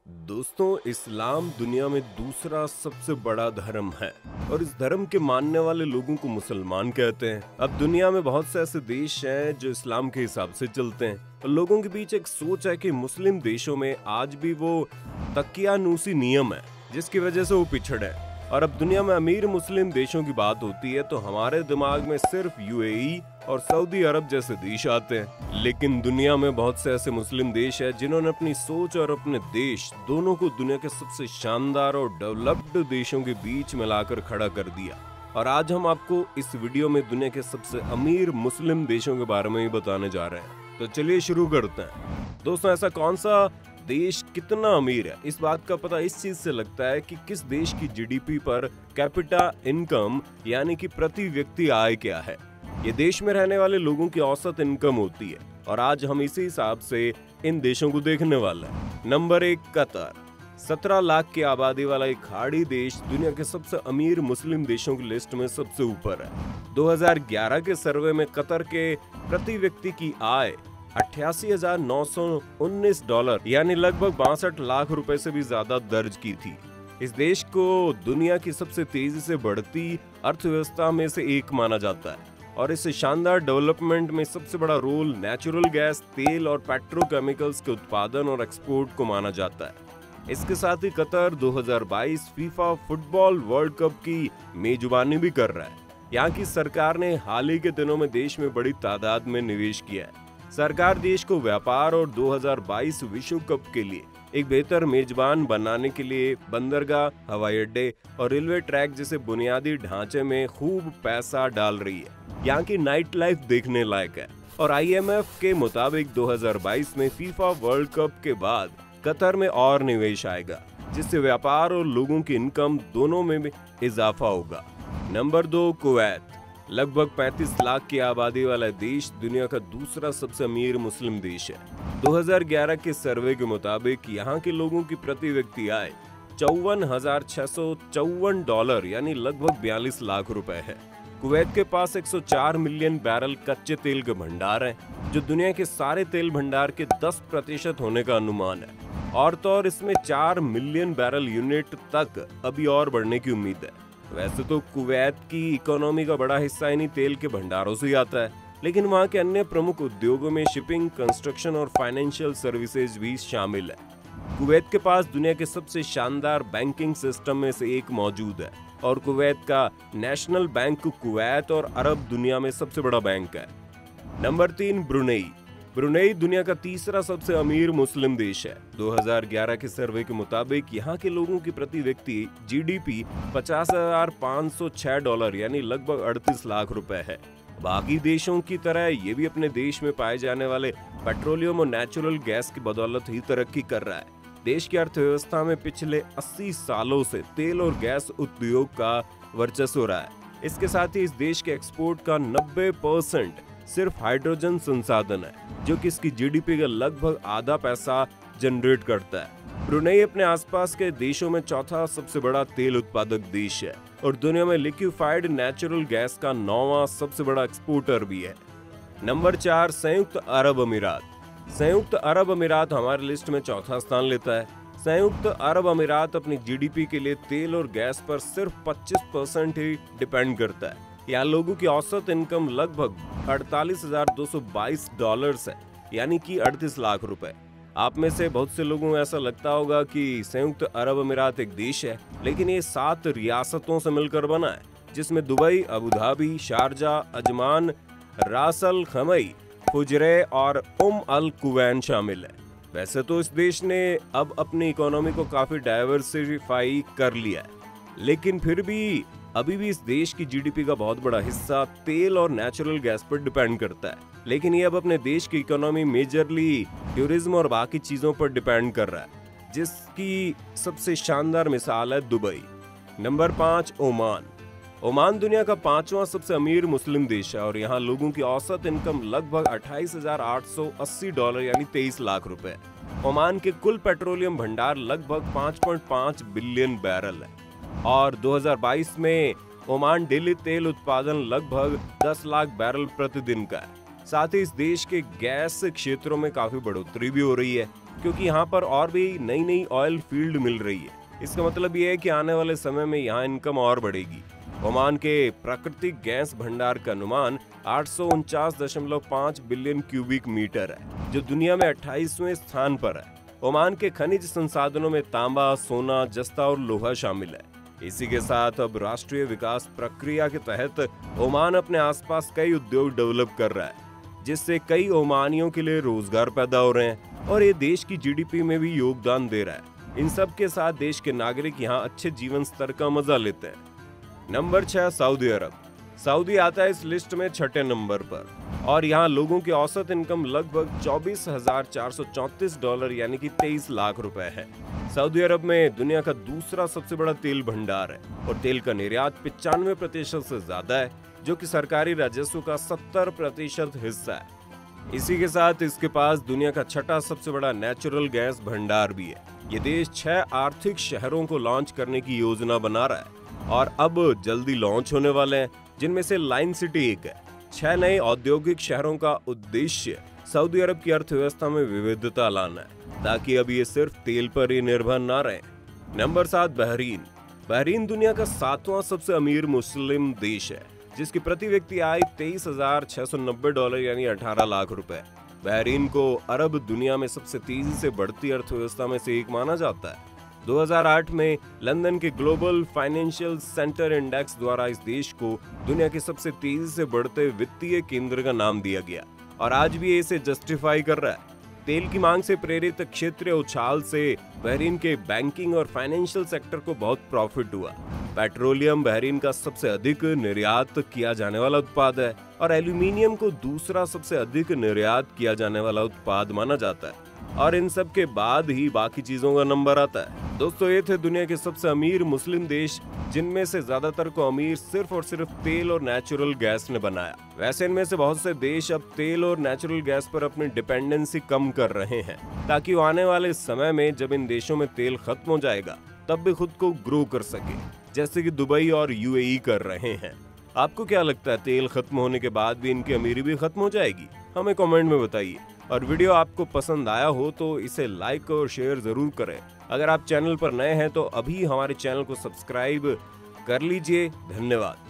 दोस्तों, इस्लाम दुनिया में दूसरा सबसे बड़ा धर्म है और इस धर्म के मानने वाले लोगों को मुसलमान कहते हैं। अब दुनिया में बहुत से ऐसे देश हैं जो इस्लाम के हिसाब से चलते हैं और लोगों के बीच एक सोच है कि मुस्लिम देशों में आज भी वो तकियानूसी नियम है जिसकी वजह से वो पिछड़े हैं। और अब दुनिया में अमीर मुस्लिम देशों की बात होती है तो हमारे दिमाग में सिर्फ यूएई और सऊदी अरब जैसे देश आते हैं, लेकिन दुनिया में बहुत से ऐसे मुस्लिम देश हैं जिन्होंने अपनी सोच और अपने देश दोनों को दुनिया के सबसे शानदार और डेवलप्ड देशों के बीच मिलाकर खड़ा कर दिया। और आज हम आपको इस वीडियो में दुनिया के सबसे अमीर मुस्लिम देशों के बारे में ही बताने जा रहे हैं। तो चलिए शुरू करते हैं। दोस्तों, ऐसा कौन सा देश कितना अमीर है, इस बात का पता इस चीज से लगता है कि किस देश की जीडीपी पर कैपिटा इनकम यानी कि प्रति व्यक्ति आय क्या है। ये देश में रहने वाले लोगों की औसत इनकम होती है और आज हम इसी हिसाब से इन देशों को देखने वाले हैं। Number 1, Qatar. 17 लाख की आबादी वाला एक खाड़ी देश दुनिया के सबसे अमीर मुस्लिम देशों की लिस्ट में सबसे ऊपर है। 2011 के सर्वे में कतर के प्रति व्यक्ति की आय $88,919 यानी लगभग 62 लाख रुपए से भी ज्यादा दर्ज की थी। इस देश को दुनिया की सबसे तेजी से बढ़ती अर्थव्यवस्था में से एक माना जाता है और इस शानदार डेवलपमेंट में सबसे बड़ा रोल नेचुरल गैस, तेल और पेट्रोकेमिकल्स के उत्पादन और एक्सपोर्ट को माना जाता है। इसके साथ ही Qatar 2022 FIFA football world cup की मेजबानी भी कर रहा है। यहाँ की सरकार ने हाल ही के दिनों में देश में बड़ी तादाद में निवेश किया है। सरकार देश को व्यापार और 2022 विश्व कप के लिए एक बेहतर मेजबान बनाने के लिए बंदरगाह, हवाई अड्डे और रेलवे ट्रैक जैसे बुनियादी ढांचे में खूब पैसा डाल रही है। यहाँ की नाइट लाइफ देखने लायक है और आईएमएफ के मुताबिक 2022 में फीफा वर्ल्ड कप के बाद कतर में और निवेश आएगा जिससे व्यापार और लोगों की इनकम दोनों में इजाफा होगा। Number 2, Kuwait. लगभग 35 लाख की आबादी वाला देश दुनिया का दूसरा सबसे अमीर मुस्लिम देश है। 2011 के सर्वे के मुताबिक यहाँ के लोगों की प्रति व्यक्ति आय $54,654 यानी लगभग 42 लाख रुपए है। कुवैत के पास 104 मिलियन बैरल कच्चे तेल के भंडार हैं जो दुनिया के सारे तेल भंडार के 10% होने का अनुमान है और तो और इसमें 4 मिलियन बैरल यूनिट तक अभी और बढ़ने की उम्मीद है। वैसे तो कुवैत की इकोनॉमी का बड़ा हिस्सा इन्हीं तेल के भंडारों से ही आता है, लेकिन वहाँ के अन्य प्रमुख उद्योगों में शिपिंग, कंस्ट्रक्शन और फाइनेंशियल सर्विसेज भी शामिल है। कुवैत के पास दुनिया के सबसे शानदार बैंकिंग सिस्टम में से एक मौजूद है और कुवैत का नेशनल बैंक कुवैत और अरब दुनिया में सबसे बड़ा बैंक है। Number 3, Brunei. ब्रुनेई दुनिया का तीसरा सबसे अमीर मुस्लिम देश है। 2011 के सर्वे के मुताबिक यहाँ के लोगों की प्रति व्यक्ति जीडीपी $50,506 यानी लगभग 38 लाख रुपए है। बाकी देशों की तरह ये भी अपने देश में पाए जाने वाले पेट्रोलियम और नेचुरल गैस की बदौलत ही तरक्की कर रहा है। देश की अर्थव्यवस्था में पिछले 80 सालों से तेल और गैस उद्योग का वर्चस्व रहा है। इसके साथ ही इस देश के एक्सपोर्ट का 90% सिर्फ हाइड्रोजन संसाधन है जो कि इसकी जीडीपी का लगभग आधा पैसा जनरेट करता है। ब्रुनेई अपने आसपास के देशों में चौथा सबसे बड़ा तेल उत्पादक देश है और दुनिया में लिक्विफाइड नेचुरल गैस का 9वां सबसे बड़ा एक्सपोर्टर भी है। नंबर 4, संयुक्त अरब अमीरात। संयुक्त अरब अमीरात हमारी लिस्ट में चौथा स्थान लेता है। संयुक्त अरब अमीरात अपनी जीडीपी के लिए तेल और गैस पर सिर्फ 25% ही डिपेंड करता है। यहाँ लोगों की औसत इनकम लगभग $48,222 है यानी कि 38 लाख रुपए। आप में से बहुत से लोगों को ऐसा लगता होगा कि संयुक्त अरब अमीरात एक देश है, लेकिन ये 7 रियासतों से मिलकर बना है जिसमें Dubai, Abu Dhabi, Sharjah, Ajman, रास अल खमई, फुजरे और अल कुवैन शामिल है। वैसे तो इस देश ने अब अपनी इकोनॉमी को काफी डाइवर्सिफाई कर लिया है, लेकिन फिर भी अभी भी इस देश की जीडीपी का बहुत बड़ा हिस्सा तेल और नेचुरल गैस पर डिपेंड करता है। लेकिन ये अब अपने देश की इकोनॉमी मेजरली टूरिज्म और बाकी चीजों पर डिपेंड कर रहा है, जिसकी सबसे शानदार मिसाल है दुबई। Number 5, Oman. ओमान दुनिया का 5वां सबसे अमीर मुस्लिम देश है और यहाँ लोगों की औसत इनकम लगभग $28,880 यानी 23 लाख रुपए। ओमान के कुल पेट्रोलियम भंडार लगभग 5.5 बिलियन बैरल है और 2022 में ओमान डेली तेल उत्पादन लगभग 10 लाख बैरल प्रतिदिन का है। साथ ही इस देश के गैस क्षेत्रों में काफी बढ़ोतरी भी हो रही है। क्योंकि यहाँ पर और भी नई नई ऑयल फील्ड मिल रही है। इसका मतलब ये है कि आने वाले समय में यहाँ इनकम और बढ़ेगी। ओमान के प्राकृतिक गैस भंडार का अनुमान 849.5 बिलियन क्यूबिक मीटर है, जो दुनिया में 28वें स्थान पर है। ओमान के खनिज संसाधनों में तांबा, सोना, जस्ता और लोहा शामिल है। इसी के साथ अब राष्ट्रीय विकास प्रक्रिया के तहत ओमान अपने आसपास कई उद्योग डेवलप कर रहा है, जिससे कई ओमानियों के लिए रोजगार पैदा हो रहे हैं और ये देश की जीडीपी में भी योगदान दे रहा है। इन सब के साथ देश के नागरिक यहाँ अच्छे जीवन स्तर का मजा लेते हैं। नंबर 6, सऊदी अरब। सऊदी आता है इस लिस्ट में 6ठे नंबर पर और यहाँ लोगों की औसत इनकम लगभग $24,434 यानी कि 23 लाख रुपए है। सऊदी अरब में दुनिया का दूसरा सबसे बड़ा तेल भंडार है और तेल का निर्यात 95% से ज्यादा है, जो कि सरकारी राजस्व का 70% हिस्सा है। इसी के साथ इसके पास दुनिया का छठा सबसे बड़ा नेचुरल गैस भंडार भी है। ये देश 6 आर्थिक शहरों को लॉन्च करने की योजना बना रहा है और अब जल्दी लॉन्च होने वाले हैं, जिनमें से लाइन सिटी एक है। 6 नए औद्योगिक शहरों का उद्देश्य सऊदी अरब की अर्थव्यवस्था में विविधता लाना है, ताकि अब ये सिर्फ तेल पर ही निर्भर न रहे। Number 7, Bahrain. बहरीन दुनिया का 7वां सबसे अमीर मुस्लिम देश है, जिसकी प्रति व्यक्ति आय $23,690 यानी 18 लाख रुपए। बहरीन को अरब दुनिया में सबसे तेजी से बढ़ती अर्थव्यवस्था में से एक माना जाता है। 2008 में लंदन के ग्लोबल फाइनेंशियल सेंटर इंडेक्स द्वारा इस देश को दुनिया के सबसे तेजी से बढ़ते वित्तीय केंद्र का नाम दिया गया और आज भी इसे जस्टिफाई कर रहा है। तेल की मांग से प्रेरित क्षेत्रीय उछाल से बहरीन के बैंकिंग और फाइनेंशियल सेक्टर को बहुत प्रॉफिट हुआ। पेट्रोलियम बहरीन का सबसे अधिक निर्यात किया जाने वाला उत्पाद है और एल्यूमिनियम को दूसरा सबसे अधिक निर्यात किया जाने वाला उत्पाद माना जाता है और इन सब के बाद ही बाकी चीजों का नंबर आता है। दोस्तों, ये थे दुनिया के सबसे अमीर मुस्लिम देश, जिनमें से ज्यादातर को अमीर सिर्फ और सिर्फ तेल और नेचुरल गैस ने बनाया। वैसे इनमें से बहुत से देश अब तेल और नेचुरल गैस पर अपनी डिपेंडेंसी कम कर रहे हैं, ताकि आने वाले समय में जब इन देशों में तेल खत्म हो जाएगा तब भी खुद को ग्रो कर सके, जैसे कि दुबई और यूएई कर रहे हैं। आपको क्या लगता है, तेल खत्म होने के बाद भी इनकी अमीरी भी खत्म हो जाएगी? हमें कमेंट में बताइए। और वीडियो आपको पसंद आया हो तो इसे लाइक और शेयर जरूर करें। अगर आप चैनल पर नए हैं तो अभी हमारे चैनल को सब्सक्राइब कर लीजिए। धन्यवाद।